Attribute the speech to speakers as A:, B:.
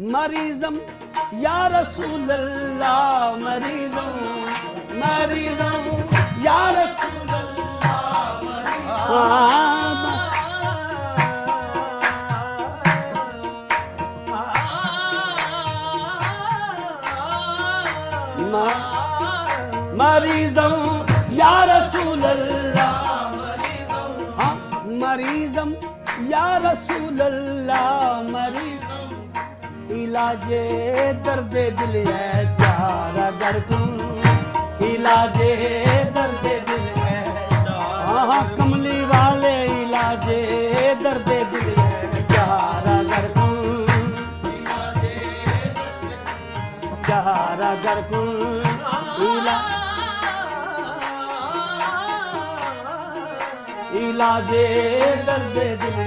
A: मरीज़म या रसूल अल्लाह, मरीज़म मरीज़म या रसूल अल्लाह, मरीज़म या रसूल अल्लाह, मरीज़म या रसूल अल्लाह, मरीज़म इलाजे दर्दे दिल है चारा दरकुन, इलाजे दर्दे दिल है चारा, कमली वाले इलाजे दर्दे दिल है चारा दरकुन, चारा दरकुन इलाजे दर्दे दिल